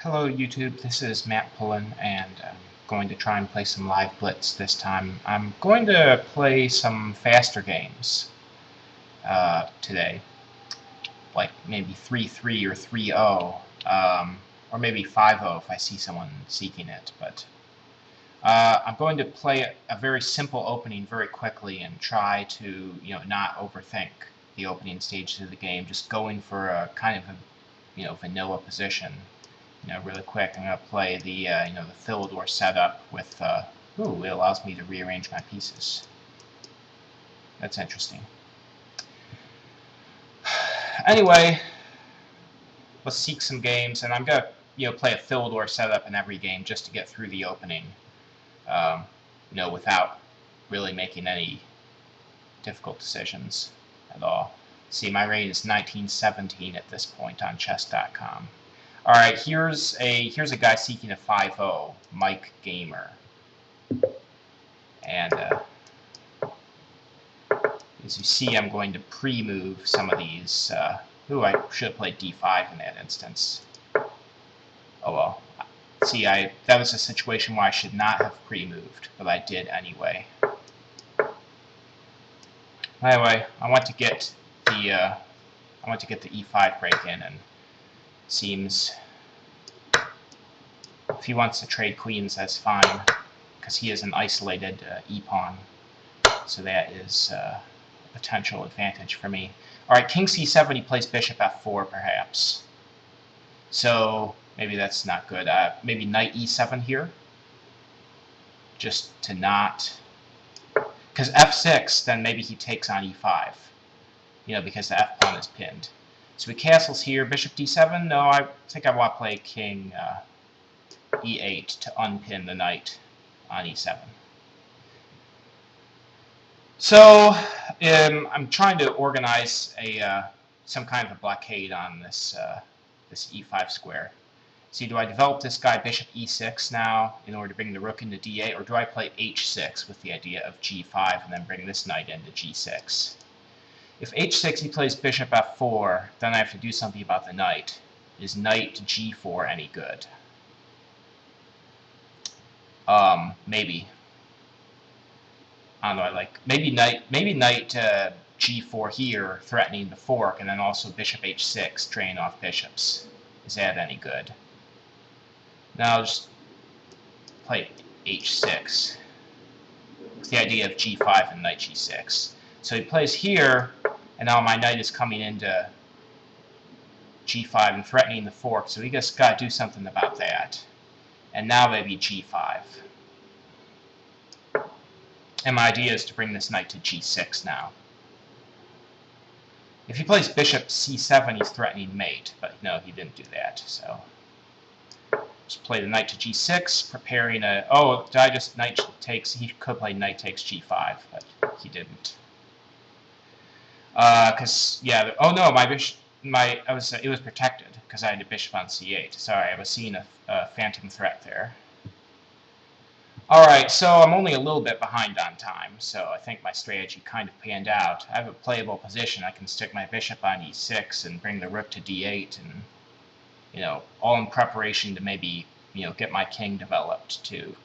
Hello YouTube, this is Matt Pullen, and I'm going to try and play some live Blitz this time. I'm going to play some faster games today, like maybe 3-3 or 3-0, or maybe 5-0 if I see someone seeking it. But I'm going to play a very simple opening very quickly and try to, not overthink the opening stages of the game, just going for a kind of a, vanilla position. Really quick, I'm going to play the, the Philidor setup with, ooh, it allows me to rearrange my pieces. That's interesting. Anyway, let's seek some games, and I'm going to, play a Philidor setup in every game just to get through the opening, without really making any difficult decisions at all. See, my rating is 1917 at this point on chess.com. All right, here's a guy seeking a 5-0, Mike Gamer, and as you see, I'm going to pre-move some of these. Ooh, I should have played d5 in that instance. Oh well. See, that was a situation where I should not have pre-moved, but I did anyway. Anyway, I want to get the e5 break in, and seems if he wants to trade queens, that's fine, because he is an isolated e-pawn, so that is a potential advantage for me. All right, king c7, he plays bishop f4, perhaps. So maybe that's not good. Maybe knight e7 here, just to not, because f6, then maybe he takes on e5, because the f pawn is pinned. So he castles here, bishop d7. No, I think I want to play king e8 to unpin the knight on e7. So I'm trying to organize some kind of a blockade on this this e5 square. See, do I develop this guy bishop e6 now in order to bring the rook into d8, or do I play h6 with the idea of g5 and then bring this knight into g6? If h6 he plays bishop f4, then I have to do something about the knight. Is knight to g4 any good? Maybe. I don't know. Maybe knight g4 here, threatening the fork, and then also bishop h6, draining off bishops. Is that any good? Now I'll just play h6. It's the idea of g5 and knight g6. So he plays here, and now my knight is coming into g5 and threatening the fork, so we just got to do something about that. And now maybe g5. And my idea is to bring this knight to g6 now. If he plays bishop c7, he's threatening mate, but no, he didn't do that, so just play the knight to g6, preparing a... Oh, did I just knight takes... He could play knight takes g5, but he didn't. Because, yeah... Oh, no, my bishop... it was protected, because I had a bishop on c8. Sorry, I was seeing a phantom threat there. Alright, so I'm only a little bit behind on time, so I think my strategy kind of panned out. I have a playable position. I can stick my bishop on e6 and bring the rook to d8, and all in preparation to maybe, get my king developed to,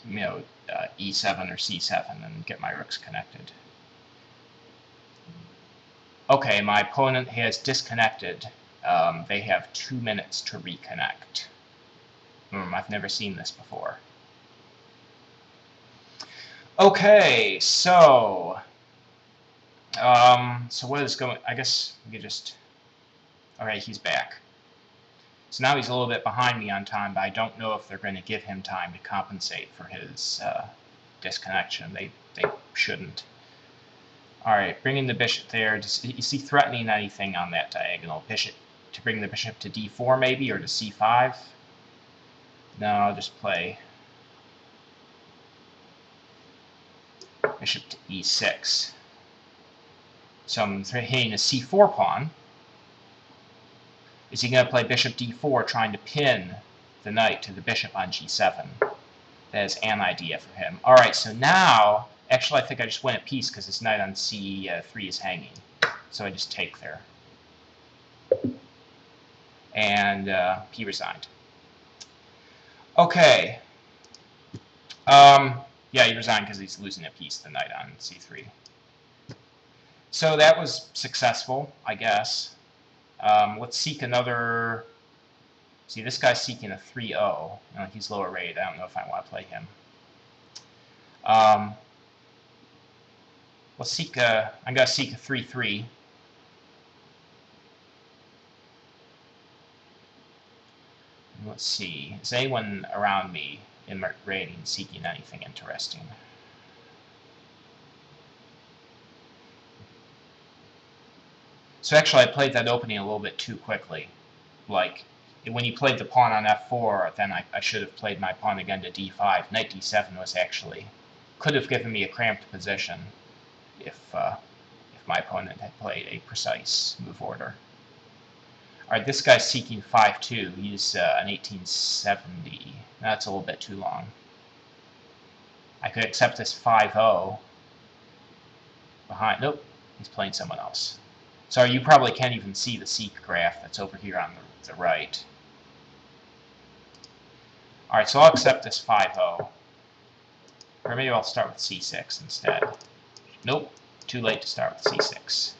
e7 or c7 and get my rooks connected. Okay, my opponent has disconnected. They have 2 minutes to reconnect. I've never seen this before. Okay, so what is going? I guess we could just. Okay, he's back. So now he's a little bit behind me on time, but I don't know if they're going to give him time to compensate for his disconnection. They shouldn't. All right, bringing the bishop there. Is he threatening anything on that diagonal? Bishop to bring the bishop to d4 maybe, or to c5? No, I'll just play bishop to e6. So I'm hitting a c4 pawn. Is he going to play bishop d4, trying to pin the knight to the bishop on g7? That is an idea for him. All right, so now, actually I think I just win a piece because his knight on c3 is hanging. So I just take there. And he resigned. Okay. Yeah, he resigned because he's losing a piece the knight on c3. So that was successful, I guess. Let's seek another... See, this guy's seeking a 3-0. He's lower rated. I don't know if I want to play him. Let's seek a... I'm going to seek a 3-3. Let's see. Is anyone around me in my rating seeking anything interesting? So actually, I played that opening a little bit too quickly. Like, when he played the pawn on f4, then I should have played my pawn again to d5. Knight d7 was actually... could have given me a cramped position if my opponent had played a precise move order. Alright, this guy's seeking 5-2. He's an 1870. That's a little bit too long. I could accept this 5-0. Behind... Nope, he's playing someone else. Sorry, you probably can't even see the seek graph that's over here on the right. Alright, so I'll accept this 5-0. Or maybe I'll start with c6 instead. Nope, too late to start with c6.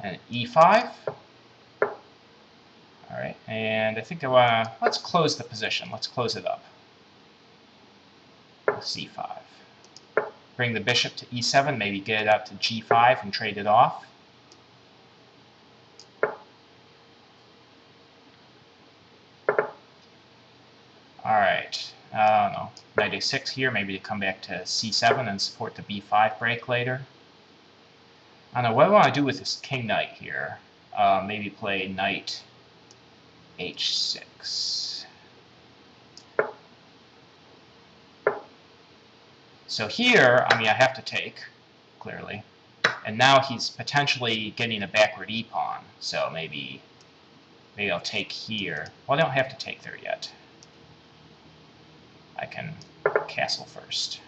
And e5. Alright, and I think I want to... Let's close the position. Let's close it up. c5. Bring the bishop to e7, maybe get it out to g5 and trade it off. Alright, I don't know. Knight a6 here, maybe to come back to c7 and support the b5 break later. I don't know, what do I want to do with this king knight here? Maybe play knight h6. So here, I mean, I have to take, clearly. And now he's potentially getting a backward e-pawn. So maybe I'll take here. Well, I don't have to take there yet. I can castle first.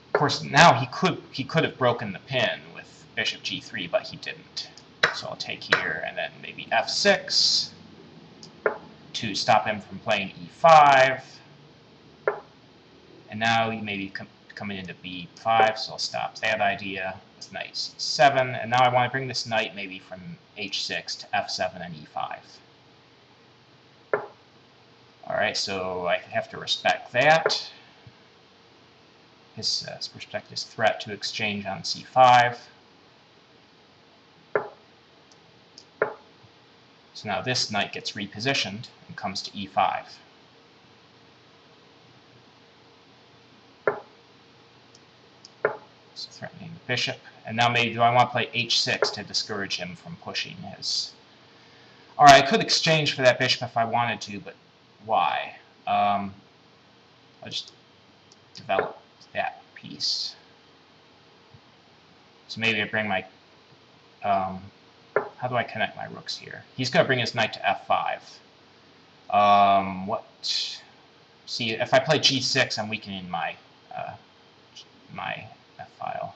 Of course, now he could have broken the pin with bishop g3, but he didn't. So I'll take here and then maybe f6 to stop him from playing e5. And now he may be coming into b5, so I'll stop that idea with knight c7. And now I want to bring this knight maybe from h6 to f7 and e5. Alright, so I have to respect that. Respect his threat to exchange on c5. So now this knight gets repositioned and comes to e5. So threatening the bishop. And now maybe do I want to play h6 to discourage him from pushing his... Alright, I could exchange for that bishop if I wanted to, but why? I'll just develop that piece. So maybe I bring my... how do I connect my rooks here? He's going to bring his knight to f5. What? See, if I play g6, I'm weakening my my f-file.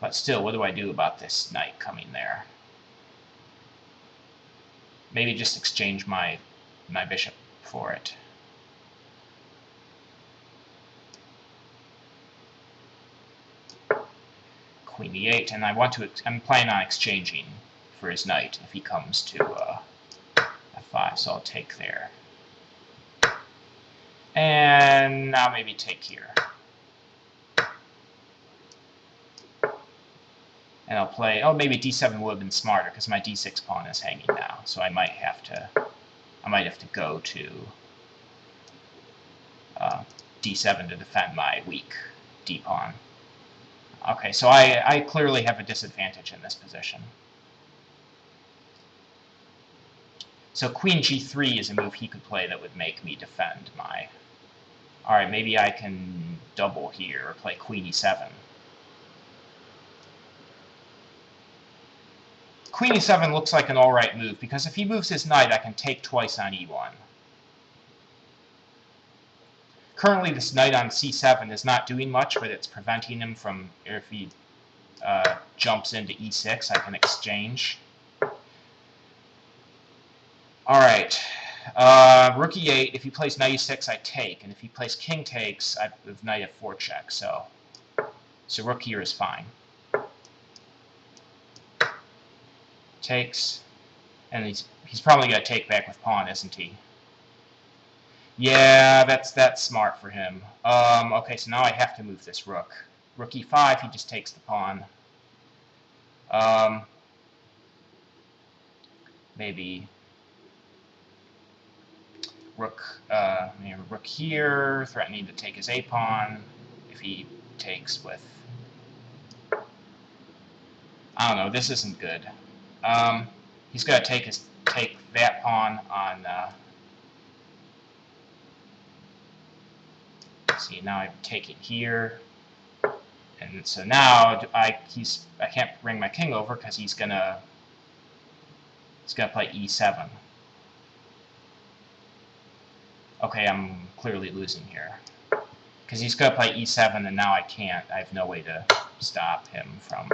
But still, what do I do about this knight coming there? Maybe just exchange my bishop for it. Queen e8, and I'm planning on exchanging for his knight if he comes to f5, so I'll take there. And now maybe take here. And I'll play, oh, maybe d7 would have been smarter because my d6 pawn is hanging now, so I might have to go to d7 to defend my weak d pawn. Okay, so I clearly have a disadvantage in this position. So queen g3 is a move he could play that would make me defend my... Alright, maybe I can double here or play queen e7. Queen e7 looks like an alright move, because if he moves his knight, I can take twice on e1. Currently, this knight on c7 is not doing much, but it's preventing him from, if he jumps into e6, I can exchange. Alright. Rook e8, if he plays knight e6, I take. And if he plays king takes, I have knight f4 check. So rook here is fine. Takes. And he's probably going to take back with pawn, isn't he? Yeah, that's smart for him. Okay, so now I have to move this rook. Rook e5, he just takes the pawn. Maybe rook here, threatening to take his a-pawn. If he takes with... I don't know, this isn't good. He's going to take that pawn on... see, now I'm taking here. And so now I can't bring my king over because he's gonna play e7. Okay, I'm clearly losing here because he's gonna play e7, and now I can't. I have no way to stop him from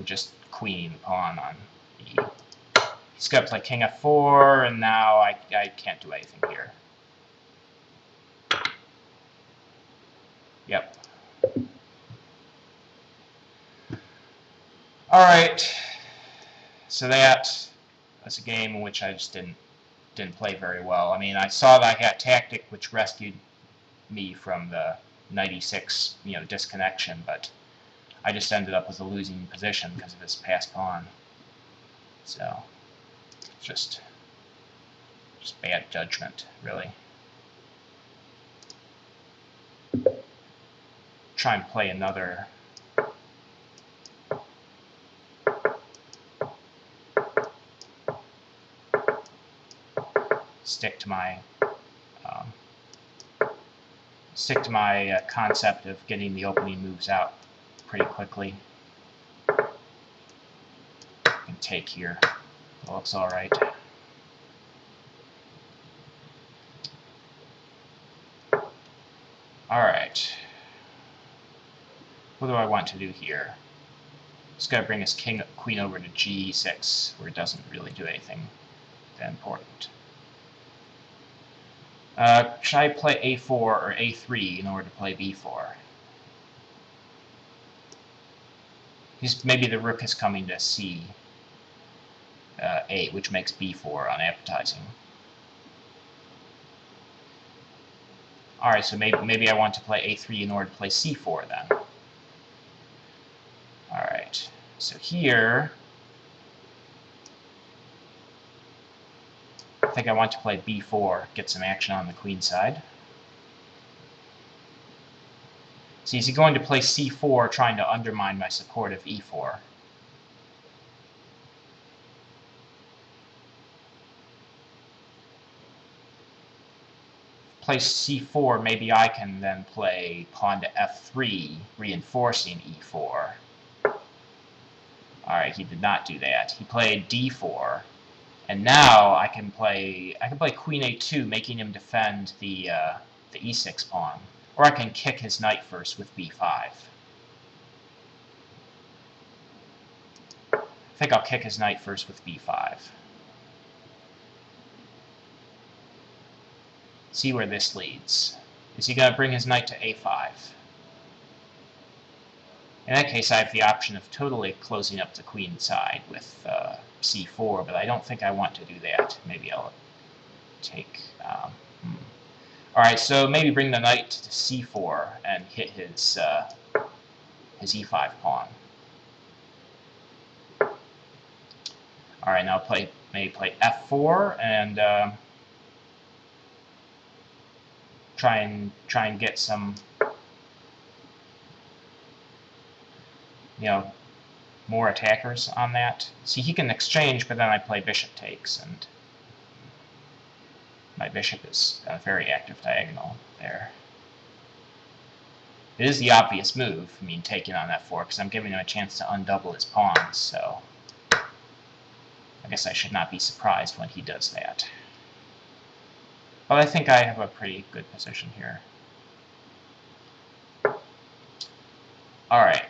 just queening the pawn on e. He's gonna play king f4, and now I can't do anything here. Yep. All right. So that was a game in which I just didn't play very well. I mean, I saw that I had a tactic which rescued me from the knight e6, disconnection, but I just ended up with a losing position because of this passed pawn. So just bad judgment, really. Try and play another. Stick to my concept of getting the opening moves out pretty quickly. And take here. It looks all right. All right. What do I want to do here? Just got to bring his queen over to g6, where it doesn't really do anything that important. Should I play a4 or a3 in order to play b4? Maybe the rook is coming to c8, which makes b4 unappetizing. All right, so maybe I want to play a3 in order to play c4 then. All right, so here I think I want to play b4, get some action on the queen side. So is he going to play c4, trying to undermine my support of e4? Play c4, maybe I can then play pawn to f3, reinforcing e4. Alright, he did not do that. He played d4. And now I can play queen a2, making him defend the e6 pawn. Or I can kick his knight first with b5. I think I'll kick his knight first with b5. See where this leads. Is he going to bring his knight to a5? In that case, I have the option of totally closing up the queen side with c4, but I don't think I want to do that. Maybe I'll take... Alright, so maybe bring the knight to c4 and hit his e5 pawn. Alright, now maybe play f4 and try and get some, more attackers on that. See, he can exchange, but then I play bishop takes, and my bishop is a very active diagonal there. It is the obvious move, taking on f4, because I'm giving him a chance to undouble his pawns, so I guess I should not be surprised when he does that. But I think I have a pretty good position here. Alright,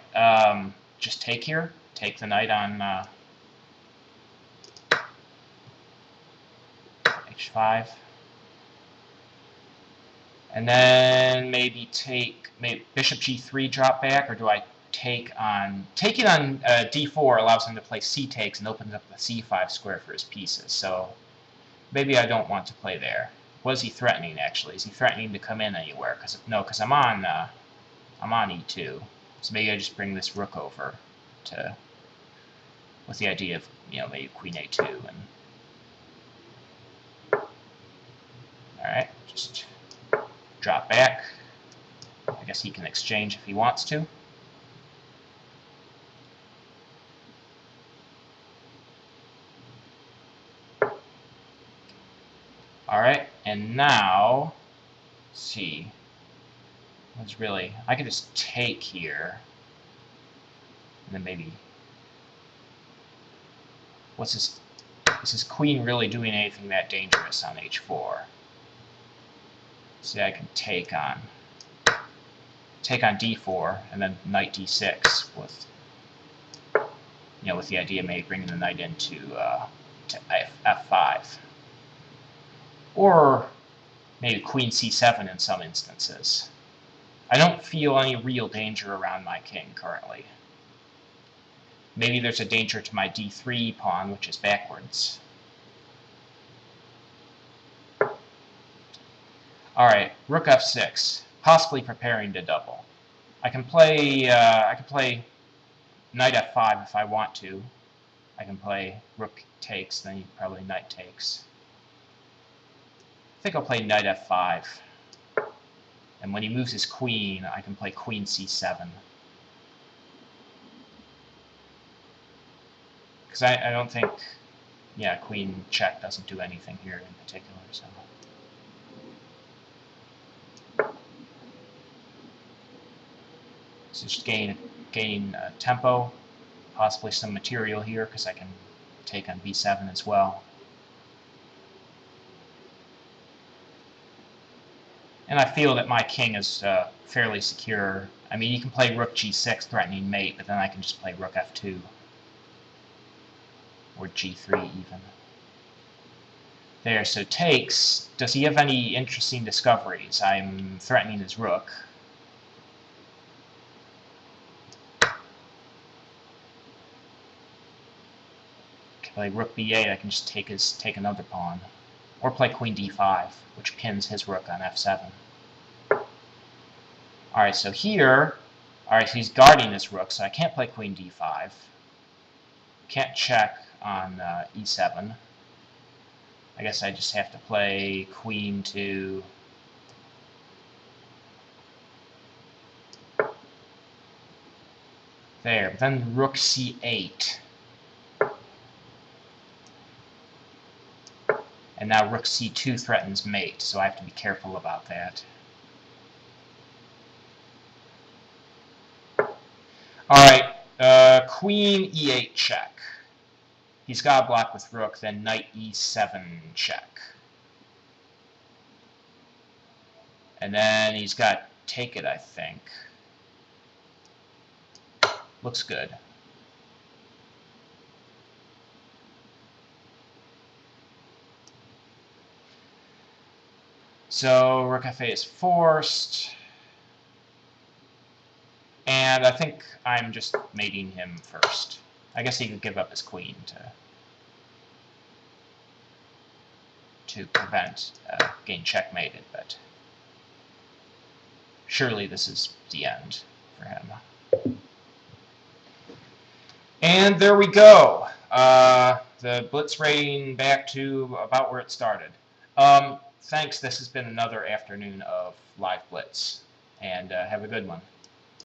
just take here. take the knight on h5. And then maybe take bishop g3 drop back, or do I take on... Taking on d4 allows him to play c takes and opens up the c5 square for his pieces, so maybe I don't want to play there. What is he threatening, actually? Is he threatening to come in anywhere? No, because I'm on e2, so maybe I just bring this rook over to... with the idea of, you know, maybe queen a2 and... Alright, just drop back. I guess he can exchange if he wants to. Alright, and now, let's see. What's really... I could just take here. And then maybe... What's this... Is his queen really doing anything that dangerous on h4? See, I can take on d4 and then knight d6 with, you know, with the idea of maybe bringing the knight into to f5, or maybe queen c7 in some instances. I don't feel any real danger around my king currently. Maybe there's a danger to my d3 pawn, which is backwards. Alright, rook f6, possibly preparing to double. I can play knight f5 if I want to. I can play rook takes, then probably knight takes. I think I'll play knight f5. And when he moves his queen, I can play queen c7. Because I don't think, yeah, queen check doesn't do anything here in particular, so... So just gain tempo, possibly some material here, because I can take on b7 as well. And I feel that my king is fairly secure. I mean, you can play rook g6, threatening mate, but then I can just play rook f2. Or g3 even. There, so takes. Does he have any interesting discoveries? I'm threatening his rook. Play rook b8, I can just take another pawn. Or play queen d5, which pins his rook on f7. Alright, so here, alright, so he's guarding this rook, so I can't play queen d5. Can't check on e7. I guess I just have to play queen to... There, but then rook c8. And now rook c2 threatens mate, so I have to be careful about that. Alright, queen e8 check. He's got a block with rook, then knight e7 check. And then he's got take it, I think. Looks good. So rook f8 is forced. And I think I'm just mating him first. I guess he could give up his queen to prevent getting checkmated, but surely this is the end for him. And there we go. The Blitz rating back to about where it started. Thanks. This has been another afternoon of Live Blitz, and have a good one.